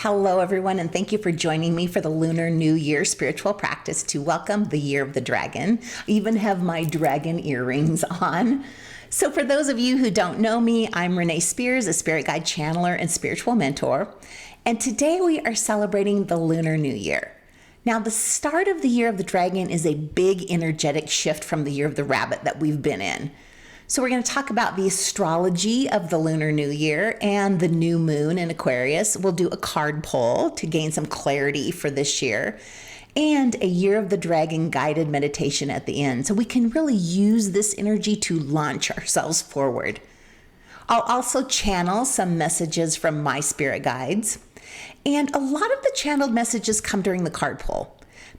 Hello, everyone, and thank you for joining me for the Lunar New Year spiritual practice to welcome the Year of the Dragon. I even have my dragon earrings on. So for those of you who don't know me, I'm Renee Spears, a spirit guide channeler and spiritual mentor. And today we are celebrating the Lunar New Year. Now, the start of the Year of the Dragon is a big energetic shift from the Year of the Rabbit that we've been in. So we're going to talk about the astrology of the Lunar New Year and the new moon in Aquarius. We'll do a card pull to gain some clarity for this year and a Year of the Dragon guided meditation at the end. So we can really use this energy to launch ourselves forward. I'll also channel some messages from my spirit guides. And a lot of the channeled messages come during the card pull.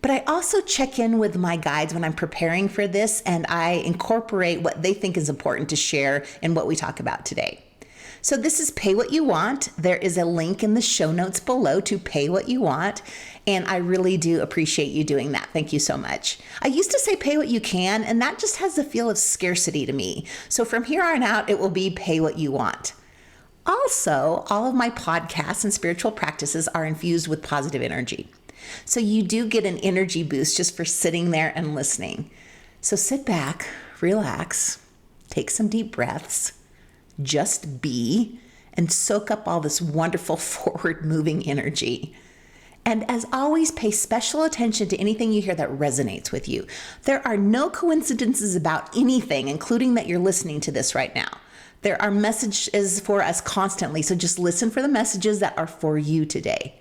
But I also check in with my guides when I'm preparing for this, and I incorporate what they think is important to share in what we talk about today. So this is Pay What You Want. There is a link in the show notes below to pay what you want, and I really do appreciate you doing that. Thank you so much. I used to say pay what you can, and that just has the feel of scarcity to me. So from here on out, it will be pay what you want. Also, all of my podcasts and spiritual practices are infused with positive energy. So you do get an energy boost just for sitting there and listening. So sit back, relax, take some deep breaths, just be, and soak up all this wonderful forward-moving energy. And as always, pay special attention to anything you hear that resonates with you. There are no coincidences about anything, including that you're listening to this right now. There are messages for us constantly, so just listen for the messages that are for you today.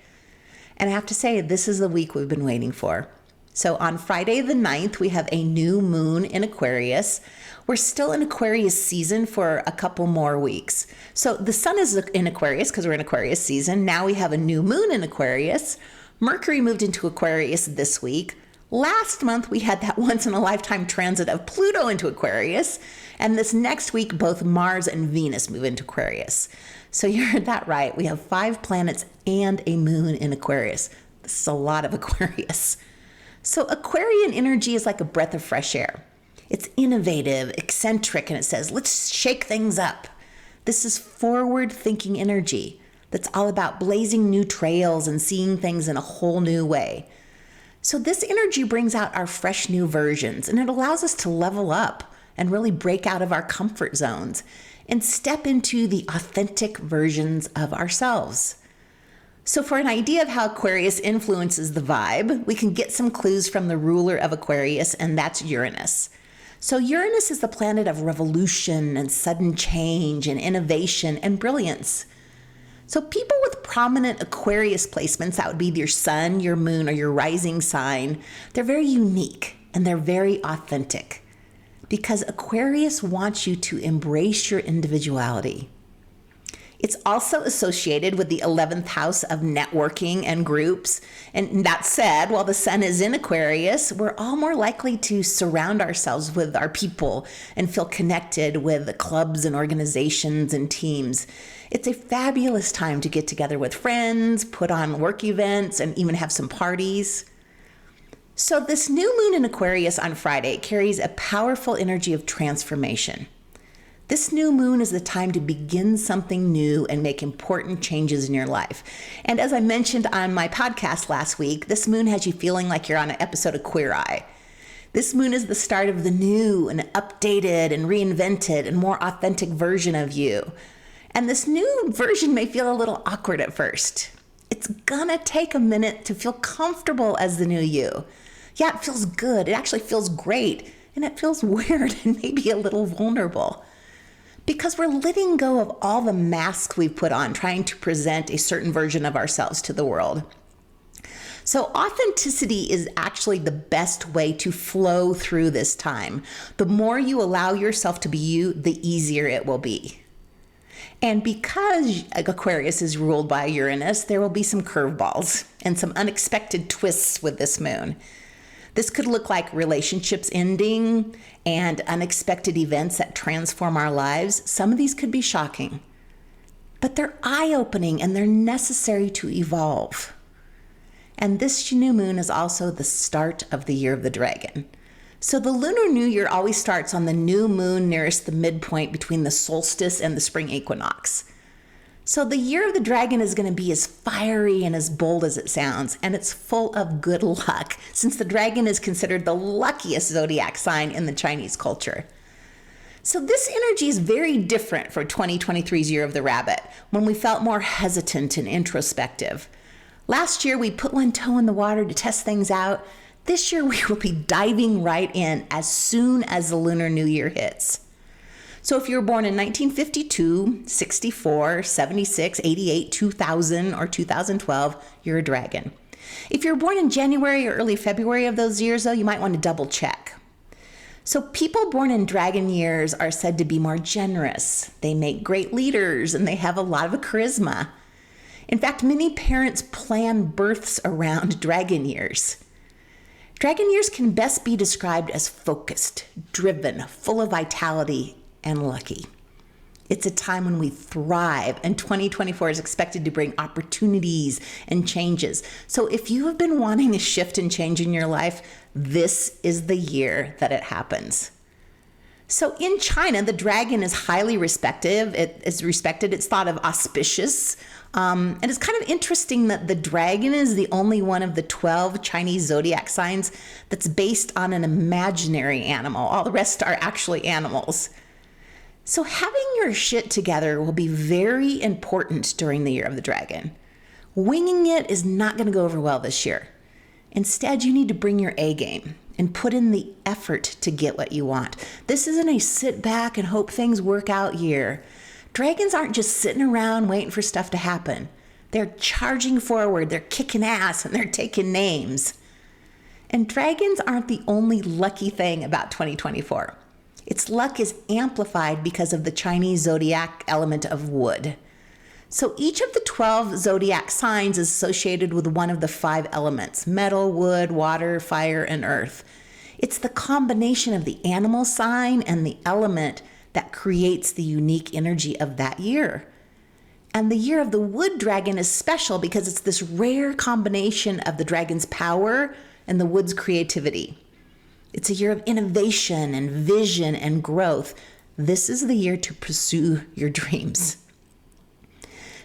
And I have to say, this is the week we've been waiting for. So on Friday the 9th, we have a new moon in Aquarius. We're still in Aquarius season for a couple more weeks. So the sun is in Aquarius because we're in Aquarius season. Now we have a new moon in Aquarius. Mercury moved into Aquarius this week. Last month, we had that once-in-a-lifetime transit of Pluto into Aquarius. And this next week, both Mars and Venus move into Aquarius. So you heard that right. We have 5 planets and a moon in Aquarius. This is a lot of Aquarius. So Aquarian energy is like a breath of fresh air. It's innovative, eccentric, and it says, let's shake things up. This is forward-thinking energy that's all about blazing new trails and seeing things in a whole new way. So this energy brings out our fresh new versions, and it allows us to level up and really break out of our comfort zones and step into the authentic versions of ourselves. So for an idea of how Aquarius influences the vibe, we can get some clues from the ruler of Aquarius, and that's Uranus. So Uranus is the planet of revolution and sudden change and innovation and brilliance. So people with prominent Aquarius placements, that would be your sun, your moon, or your rising sign, they're very unique and they're very authentic because Aquarius wants you to embrace your individuality. It's also associated with the 11th house of networking and groups. And that said, while the sun is in Aquarius, we're all more likely to surround ourselves with our people and feel connected with clubs and organizations and teams. It's a fabulous time to get together with friends, put on work events, and even have some parties. So this new moon in Aquarius on Friday carries a powerful energy of transformation. This new moon is the time to begin something new and make important changes in your life. And as I mentioned on my podcast last week, this moon has you feeling like you're on an episode of Queer Eye. This moon is the start of the new and updated and reinvented and more authentic version of you. And this new version may feel a little awkward at first. It's gonna take a minute to feel comfortable as the new you. Yeah, it feels good. It actually feels great. And it feels weird and maybe a little vulnerable. Because we're letting go of all the masks we've put on trying to present a certain version of ourselves to the world. So authenticity is actually the best way to flow through this time. The more you allow yourself to be you, the easier it will be. And because Aquarius is ruled by Uranus, there will be some curveballs and some unexpected twists with this moon. This could look like relationships ending and unexpected events that transform our lives. Some of these could be shocking, but they're eye-opening and they're necessary to evolve. And this new moon is also the start of the Year of the Dragon. So the Lunar New Year always starts on the new moon nearest the midpoint between the solstice and the spring equinox. So the year of the dragon is going to be as fiery and as bold as it sounds, and it's full of good luck, since the dragon is considered the luckiest zodiac sign in the Chinese culture. So this energy is very different for 2023's year of the rabbit, when we felt more hesitant and introspective. Last year, we put one toe in the water to test things out. This year, we will be diving right in as soon as the Lunar New Year hits. So if you were born in 1952, 64, 76, 88, 2000, or 2012, you're a dragon. If you're born in January or early February of those years, though, you might want to double check. So people born in dragon years are said to be more generous. They make great leaders, and they have a lot of charisma. In fact, many parents plan births around dragon years. Dragon years can best be described as focused, driven, full of vitality, and lucky. It's a time when we thrive, and 2024 is expected to bring opportunities and changes. So if you have been wanting a shift and change in your life, this is the year that it happens. So in China, the dragon is highly respected. It's thought of auspicious. And it's kind of interesting that the dragon is the only one of the 12 Chinese zodiac signs that's based on an imaginary animal. All the rest are actually animals. So having your shit together will be very important during the year of the dragon. Winging it is not going to go over well this year. Instead, you need to bring your A game and put in the effort to get what you want. This isn't a sit back and hope things work out year. Dragons aren't just sitting around waiting for stuff to happen. They're charging forward, they're kicking ass, and they're taking names. And dragons aren't the only lucky thing about 2024. Its luck is amplified because of the Chinese zodiac element of wood. So each of the 12 zodiac signs is associated with one of the 5 elements: metal, wood, water, fire, and earth. It's the combination of the animal sign and the element that creates the unique energy of that year. And the year of the wood dragon is special because it's this rare combination of the dragon's power and the wood's creativity. It's a year of innovation and vision and growth. This is the year to pursue your dreams.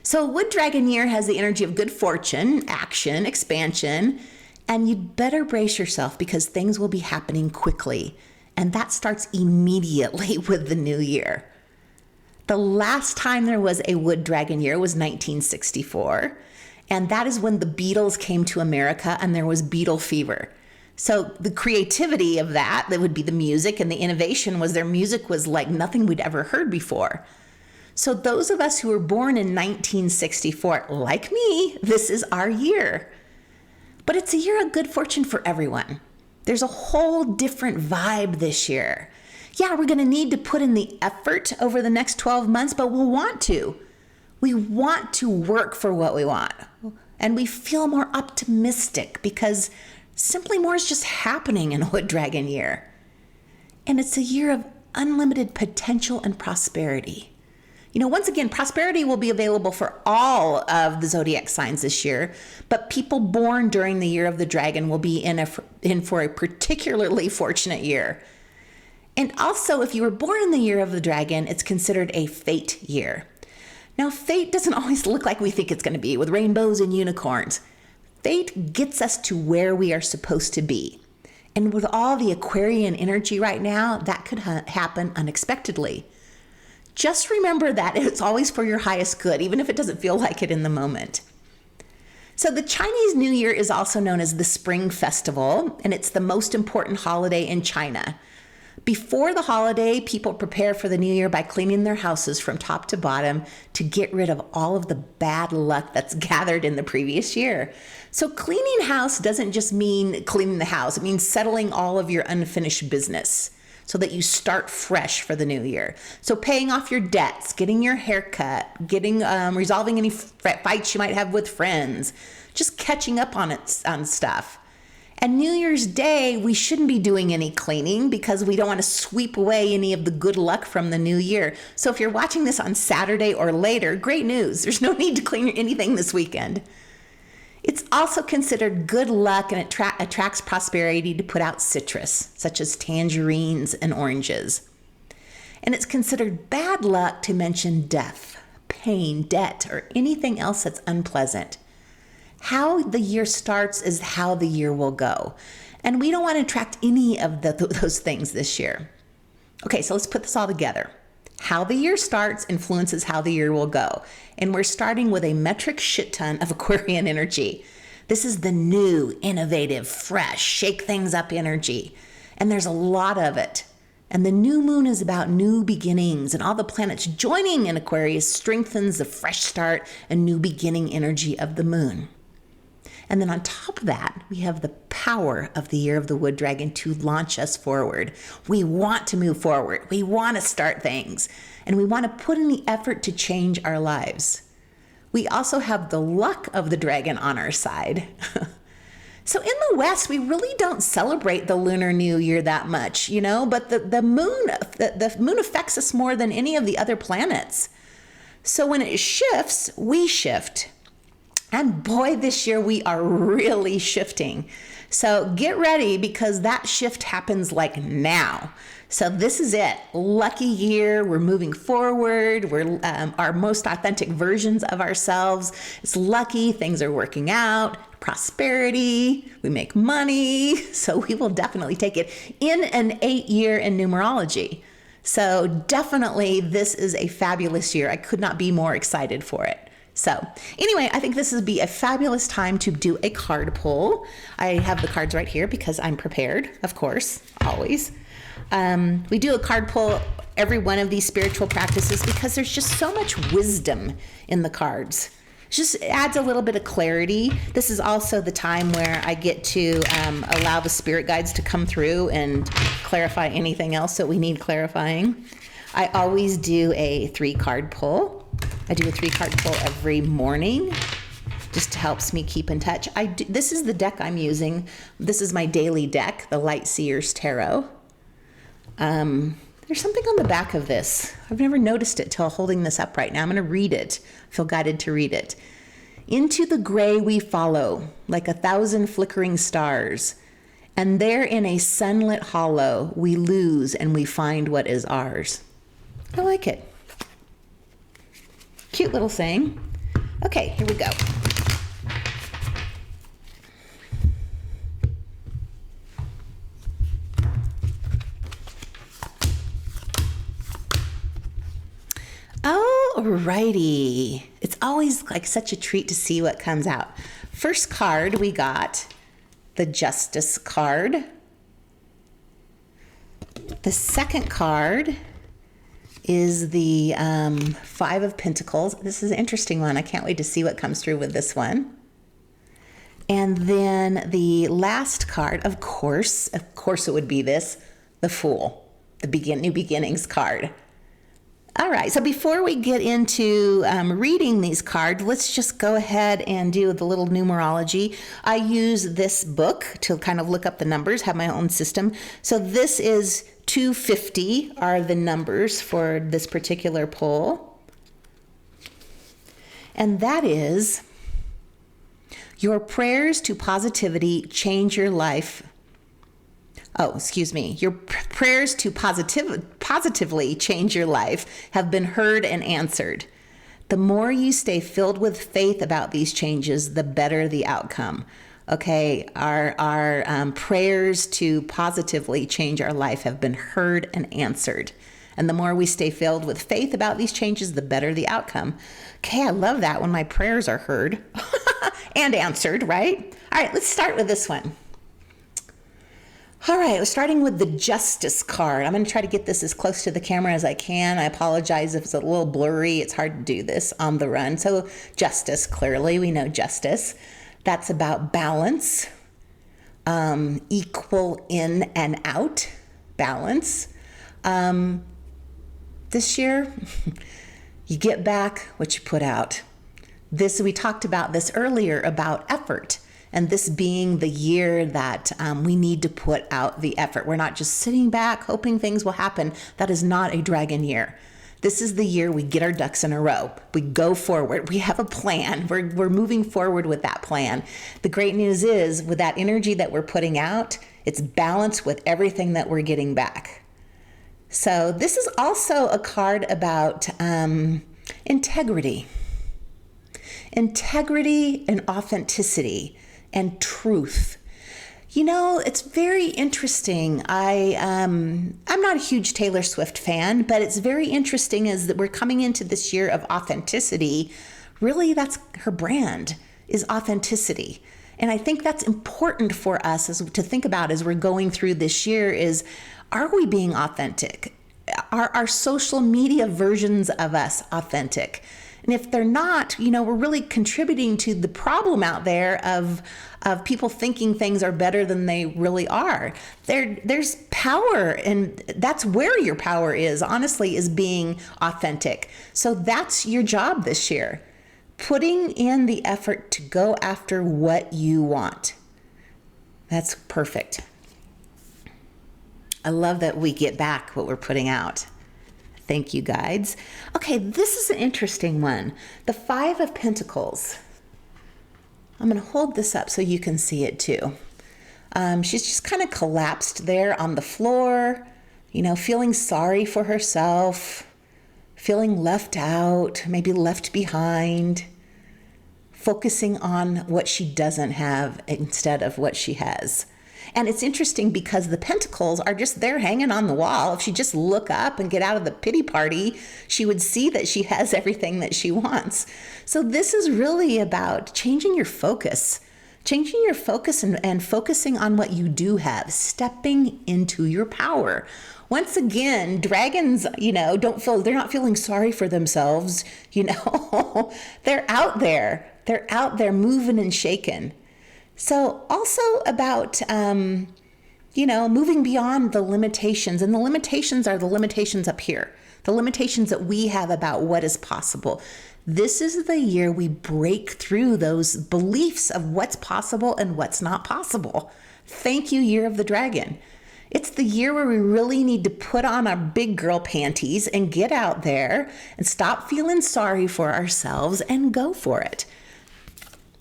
So Wood Dragon year has the energy of good fortune, action, expansion, and you'd better brace yourself because things will be happening quickly. And that starts immediately with the new year. The last time there was a Wood Dragon year was 1964. And that is when the Beatles came to America and there was Beatle fever. So the creativity of that would be the music, and the innovation was their music was like nothing we'd ever heard before. So those of us who were born in 1964, like me, this is our year. But it's a year of good fortune for everyone. There's a whole different vibe this year. Yeah, we're going to need to put in the effort over the next 12 months, but we'll want to. We want to work for what we want. And we feel more optimistic because simply more is just happening in a Wood Dragon year. And it's a year of unlimited potential and prosperity. You know, once again, prosperity will be available for all of the zodiac signs this year, but people born during the year of the dragon will be in for a particularly fortunate year. And also, if you were born in the year of the dragon, it's considered a fate year. Now, fate doesn't always look like we think it's going to be, with rainbows and unicorns. Fate gets us to where we are supposed to be. And with all the Aquarian energy right now, that could happen unexpectedly. Just remember that it's always for your highest good, even if it doesn't feel like it in the moment. So the Chinese New Year is also known as the Spring Festival, and it's the most important holiday in China. Before the holiday, people prepare for the new year by cleaning their houses from top to bottom to get rid of all of the bad luck that's gathered in the previous year. So cleaning house doesn't just mean cleaning the house. It means settling all of your unfinished business so that you start fresh for the new year. So paying off your debts, getting your hair cut, resolving any fights you might have with friends, just catching up on stuff. And New Year's Day, we shouldn't be doing any cleaning because we don't want to sweep away any of the good luck from the new year. So if you're watching this on Saturday or later, great news. There's no need to clean anything this weekend. It's also considered good luck, and it attracts prosperity to put out citrus, such as tangerines and oranges. And it's considered bad luck to mention death, pain, debt, or anything else that's unpleasant. How the year starts is how the year will go. And we don't want to attract any of those things this year. Okay, so let's put this all together. How the year starts influences how the year will go. And we're starting with a metric shit ton of Aquarian energy. This is the new, innovative, fresh, shake things up energy. And there's a lot of it. And the new moon is about new beginnings, and all the planets joining in Aquarius strengthens the fresh start and new beginning energy of the moon. And then on top of that, we have the power of the year of the wood dragon to launch us forward. We want to move forward. We want to start things. And we want to put in the effort to change our lives. We also have the luck of the dragon on our side. So in the West, we really don't celebrate the Lunar New Year that much, but the moon affects us more than any of the other planets. So when it shifts, we shift. And boy, this year we are really shifting. So get ready, because that shift happens like now. So this is it. Lucky year. We're moving forward. We're our most authentic versions of ourselves. It's lucky. Things are working out. Prosperity. We make money. So we will definitely take it in an 8-year in numerology. So definitely this is a fabulous year. I could not be more excited for it. So anyway, I think this would be a fabulous time to do a card pull. I have the cards right here because I'm prepared, of course, always. We do a card pull every one of these spiritual practices because there's just so much wisdom in the cards. It just adds a little bit of clarity. This is also the time where I get to allow the spirit guides to come through and clarify anything else that we need clarifying. I always do a 3-card pull. I do a 3-card pull every morning, just helps me keep in touch. This is the deck I'm using. This is my daily deck, the Light Seers Tarot. There's something on the back of this. I've never noticed it till holding this up right now. I'm going to read it. I feel guided to read it. Into the gray we follow, like 1,000 flickering stars. And there in a sunlit hollow, we lose and we find what is ours. I like it. Cute little saying. Okay, here we go. Alrighty. It's always like such a treat to see what comes out. First card, we got the Justice card. The second card is the 5 of Pentacles. This is an interesting one. I can't wait to see what comes through with this one. And then the last card, of course it would be this, the Fool, the New Beginnings card. All right, so before we get into reading these cards, let's just go ahead and do the little numerology. I use this book to kind of look up the numbers, have my own system. So this is 250 are the numbers for this particular pull. And that is, your prayers to positivity change your life. Your prayers to positively change your life have been heard and answered. The more you stay filled with faith about these changes, the better the outcome. Okay, our prayers to positively change our life have been heard and answered. And the more we stay filled with faith about these changes, the better the outcome. Okay, I love that when my prayers are heard and answered, right? All right, let's start with this one. All right, we're starting with the Justice card. I'm going to try to get this as close to the camera as I can. I apologize if it's a little blurry. It's hard to do this on the run. So Justice, clearly we know justice. That's about balance, equal in and out, balance. This year, you get back what you put out. We talked about this earlier about effort. And this being the year that we need to put out the effort. We're not just sitting back hoping things will happen. That is not a dragon year. This is the year we get our ducks in a row. We go forward. We have a plan. We're moving forward with that plan. The great news is with that energy that we're putting out, it's balanced with everything that we're getting back. So this is also a card about Integrity. Integrity and authenticity and truth. You know, it's very interesting. I'm not a huge Taylor Swift fan, but it's very interesting as that we're coming into this year of authenticity. Really, that's her brand, is authenticity. And I think that's important for us to think about as we're going through this year is, are we being authentic? Are our social media versions of us authentic? And if they're not, you know, we're really contributing to the problem out there of people thinking things are better than they really are. There's power, and that's where your power is, honestly, is being authentic. So that's your job this year. Putting in the effort to go after what you want. That's perfect. I love that we get back what we're putting out. Thank you, guides. Okay, this is an interesting one. The Five of Pentacles. I'm going to hold this up so you can see it too. She's just kind of collapsed there on the floor, you know, feeling sorry for herself, feeling left out, maybe left behind, focusing on what she doesn't have instead of what she has. And it's interesting because the pentacles are just there hanging on the wall. If she just look up and get out of the pity party, she would see that she has everything that she wants. So this is really about changing your focus and focusing on what you do have, stepping into your power. Once again, dragons, you know, they're not feeling sorry for themselves, you know, they're out there moving and shaking. So also about, you know, moving beyond the limitations, and the limitations are the limitations up here, the limitations that we have about what is possible. This is the year we break through those beliefs of what's possible and what's not possible. Thank you, Year of the Dragon. It's the year where we really need to put on our big girl panties and get out there and stop feeling sorry for ourselves and go for it.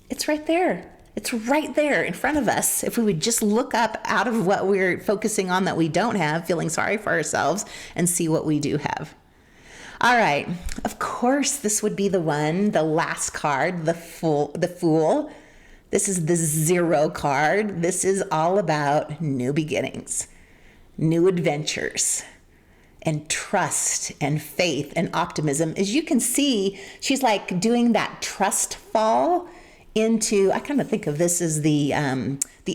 It's right there. It's right there in front of us. If we would just look up out of what we're focusing on that we don't have, feeling sorry for ourselves, and see what we do have. All right. Of course, this would be the last card, the Fool. This is the 0 card. This is all about new beginnings, new adventures, and trust and faith and optimism. As you can see, she's like doing that trust fall into, I kind of think of this as the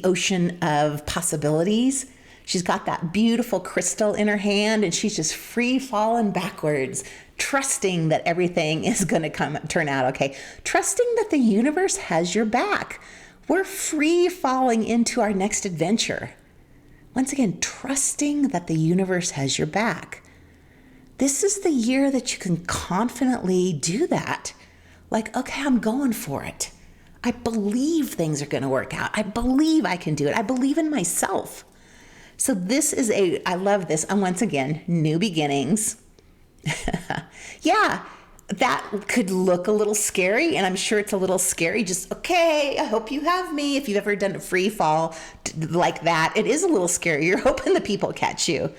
ocean of possibilities. She's got that beautiful crystal in her hand, and she's just free falling backwards, trusting that everything is going to turn out okay. Trusting that the universe has your back. We're free falling into our next adventure. Once again, trusting that the universe has your back. This is the year that you can confidently do that. Like, okay, I'm going for it. I believe things are going to work out. I believe I can do it. I believe in myself. So this is I love this. And once again, new beginnings. Yeah, that could look a little scary. And I'm sure it's a little scary. Just, okay, I hope you have me. If you've ever done a free fall like that, it is a little scary. You're hoping the people catch you.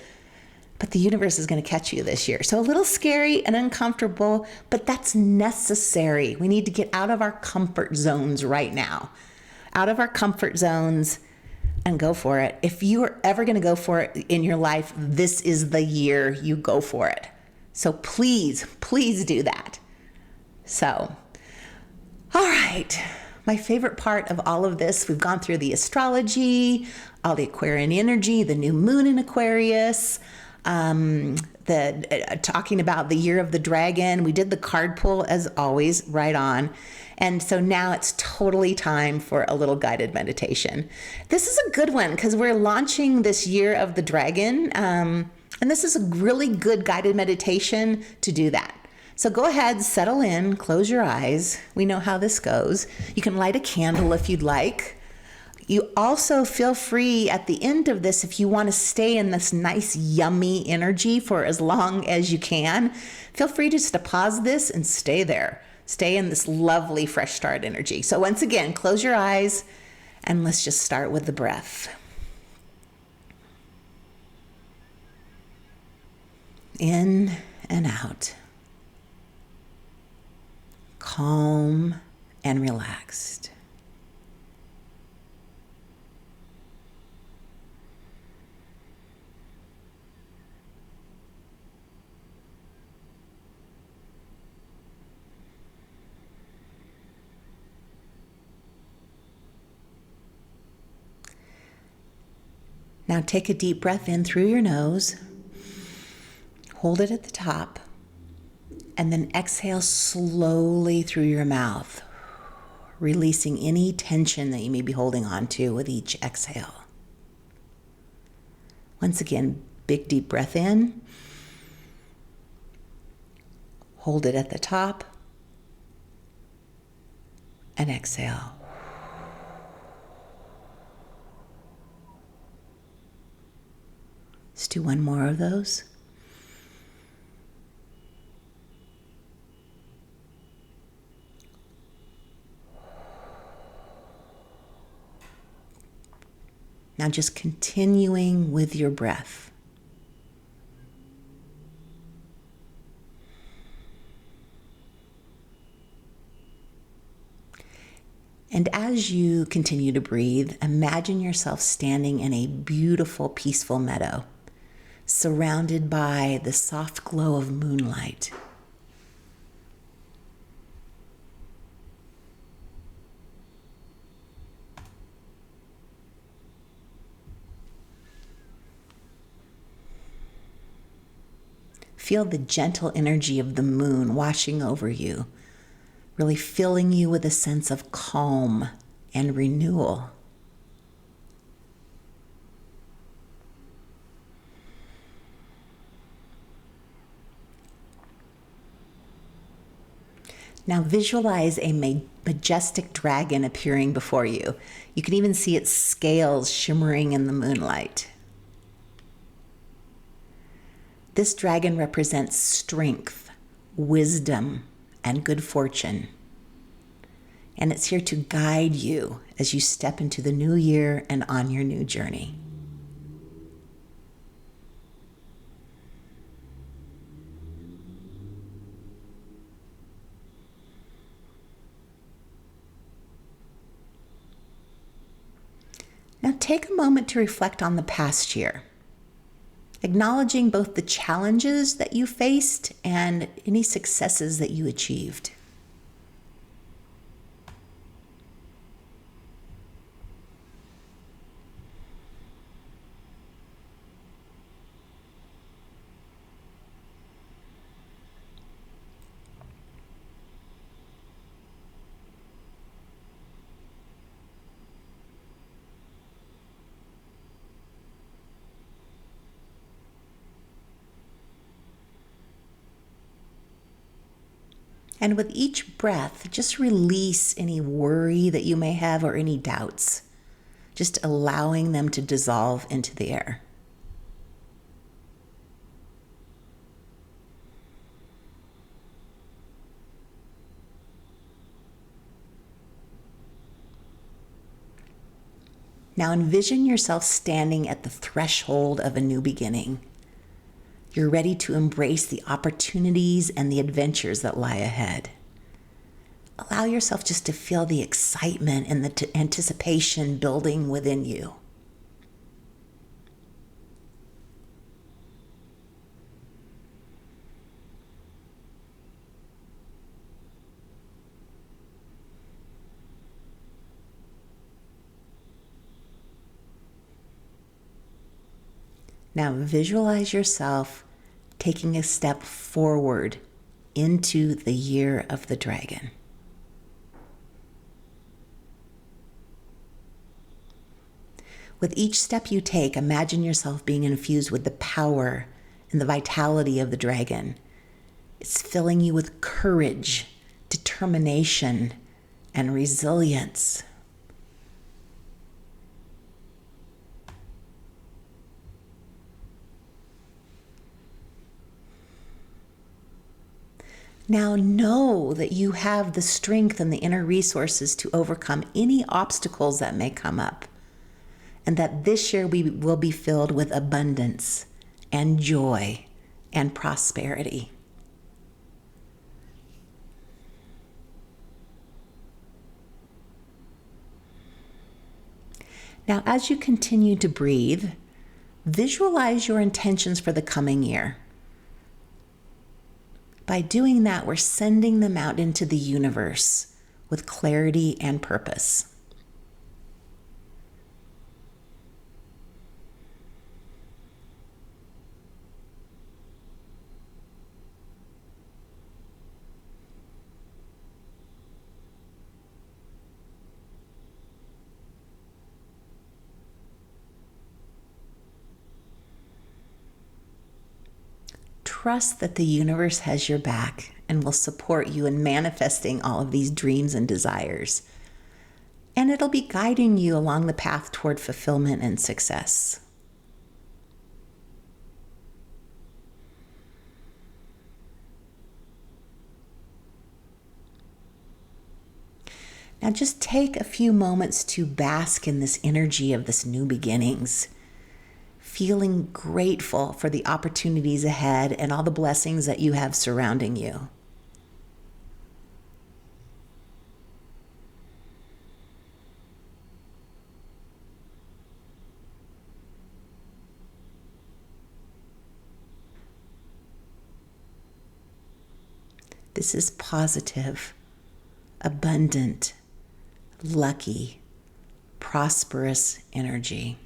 But the universe is going to catch you this year. So a little scary and uncomfortable, but that's necessary. We need to get out of our comfort zones right now. Out of our comfort zones and go for it. If you are ever going to go for it in your life, this is the year you go for it. So please, please do that. So, all right. My favorite part of all of this, we've gone through the astrology, all the Aquarian energy, the new moon in Aquarius, talking about the Year of the Dragon. We did the card pull as always, right on. And so now it's totally time for a little guided meditation. This is a good one because we're launching this Year of the Dragon. And this is a really good guided meditation to do that. So go ahead, settle in, close your eyes. We know how this goes. You can light a candle if you'd like. You also feel free at the end of this, if you want to stay in this nice, yummy energy for as long as you can, feel free just to pause this and stay there. Stay in this lovely fresh start energy. So once again, close your eyes and let's just start with the breath. In and out. calm and relaxed. Now take a deep breath in through your nose, hold it at the top, and then exhale slowly through your mouth, releasing any tension that you may be holding on to with each exhale. Once again, big deep breath in, hold it at the top, and exhale. Let's do one more of those. Now just continuing with your breath. And as you continue to breathe, imagine yourself standing in a beautiful, peaceful meadow, surrounded by the soft glow of moonlight. Feel the gentle energy of the moon washing over you, really filling you with a sense of calm and renewal. Now visualize a majestic dragon appearing before you. You can even see its scales shimmering in the moonlight. This dragon represents strength, wisdom, and good fortune. And it's here to guide you as you step into the new year and on your new journey. Now take a moment to reflect on the past year, acknowledging both the challenges that you faced and any successes that you achieved. And with each breath, just release any worry that you may have or any doubts, just allowing them to dissolve into the air. Now envision yourself standing at the threshold of a new beginning. You're ready to embrace the opportunities and the adventures that lie ahead. Allow yourself just to feel the excitement and the anticipation building within you. Now visualize yourself taking a step forward into the year of the dragon. With each step you take, imagine yourself being infused with the power and the vitality of the dragon. It's filling you with courage, determination, and resilience. Now know that you have the strength and the inner resources to overcome any obstacles that may come up, and that this year we will be filled with abundance and joy and prosperity. Now, as you continue to breathe, visualize your intentions for the coming year. By doing that, we're sending them out into the universe with clarity and purpose. Trust that the universe has your back and will support you in manifesting all of these dreams and desires. And it'll be guiding you along the path toward fulfillment and success. Now just take a few moments to bask in this energy of this new beginnings, feeling grateful for the opportunities ahead and all the blessings that you have surrounding you. This is positive, abundant, lucky, prosperous energy.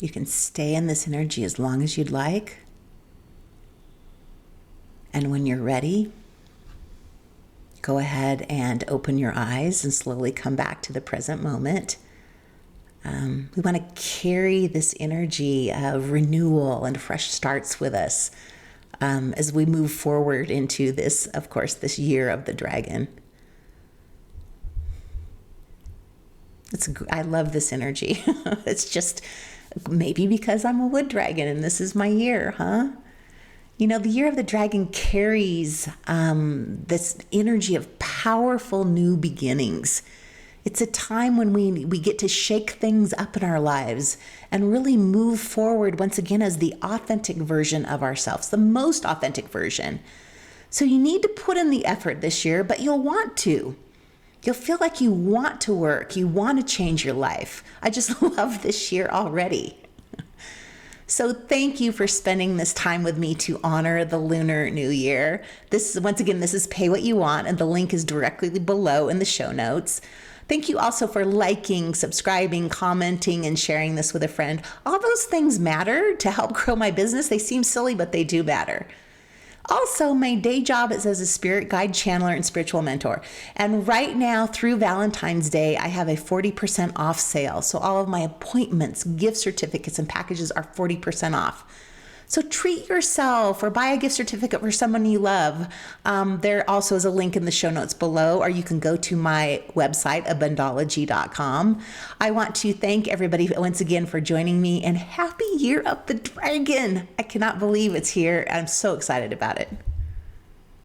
You can stay in this energy as long as you'd like. And when you're ready, go ahead and open your eyes and slowly come back to the present moment. We want to carry this energy of renewal and fresh starts with us as we move forward into this, of course, this year of the dragon. I love this energy. It's just maybe because I'm a wood dragon and this is my year, huh? You know, the year of the dragon carries this energy of powerful new beginnings. It's a time when we get to shake things up in our lives and really move forward once again as the authentic version of ourselves, the most authentic version. So you need to put in the effort this year, but you'll want to. You'll feel like you want to work. You want to change your life. I just love this year already. So thank you for spending this time with me to honor the Lunar New Year. This is Pay What You Want, and the link is directly below in the show notes. Thank you also for liking, subscribing, commenting, and sharing this with a friend. All those things matter to help grow my business. They seem silly, but they do matter. Also, my day job is as a spirit guide channeler and spiritual mentor. And right now through Valentine's Day, I have a 40% off sale. So all of my appointments, gift certificates, and packages are 40% off. So treat yourself or buy a gift certificate for someone you love. There also is a link in the show notes below, or you can go to my website, Abundology.com. I want to thank everybody once again for joining me, and happy year of the dragon. I cannot believe it's here. I'm so excited about it.